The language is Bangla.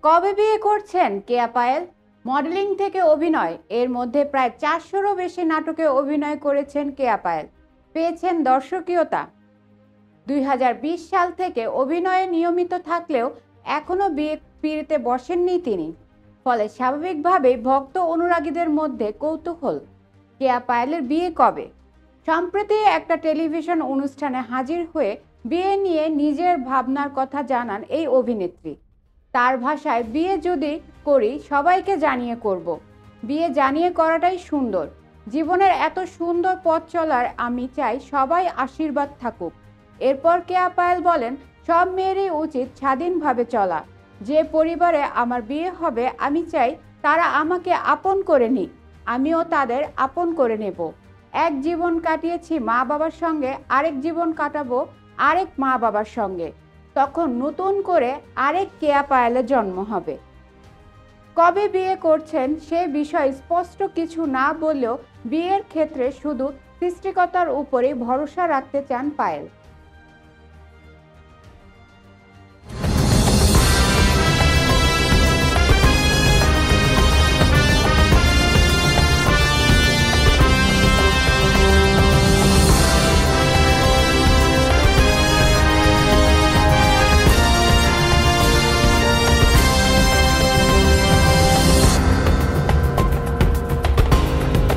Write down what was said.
কবে বিয়ে করছেন কেয়া পায়েল? মডেলিং থেকে অভিনয়, এর মধ্যে প্রায় 400-রও বেশি নাটকে অভিনয় করেছেন কেয়া পায়েল। পেয়েছেন দর্শকীয়তা। 2020 সাল থেকে অভিনয়ে নিয়মিত থাকলেও এখনও বিয়ে পিঁড়িতে বসেননি তিনি। ফলে স্বাভাবিকভাবেই ভক্ত অনুরাগীদের মধ্যে কৌতূহল, কেয়া পায়েলের বিয়ে কবে। সম্প্রতি একটা টেলিভিশন অনুষ্ঠানে হাজির হয়ে বিয়ে নিয়ে নিজের ভাবনার কথা জানান এই অভিনেত্রী। তার ভাষায়, বিয়ে যদি করি সবাইকে জানিয়ে করব। বিয়ে জানিয়ে করাটাই সুন্দর। জীবনের এত সুন্দর পথ চলার আমি চাই সবাই আশীর্বাদ থাকুক। এরপর কেয়া পায়েল বলেন, সব মেয়েরই উচিত স্বাধীনভাবে চলা। যে পরিবারে আমার বিয়ে হবে আমি চাই তারা আমাকে আপন করে নিক, আমিও তাদের আপন করে নেব। এক জীবন কাটিয়েছি মা বাবার সঙ্গে, আরেক জীবন কাটাবো আরেক মা বাবার সঙ্গে। তখন নতুন করে আরেক কেয়া পায়েলের জন্ম হবে। কবে বিয়ে করছেন সে বিষয়ে স্পষ্ট কিছু না বললেও বিয়ের ক্ষেত্রে শুধু সৃষ্টিকর্তার উপরেই ভরসা রাখতে চান পায়েল।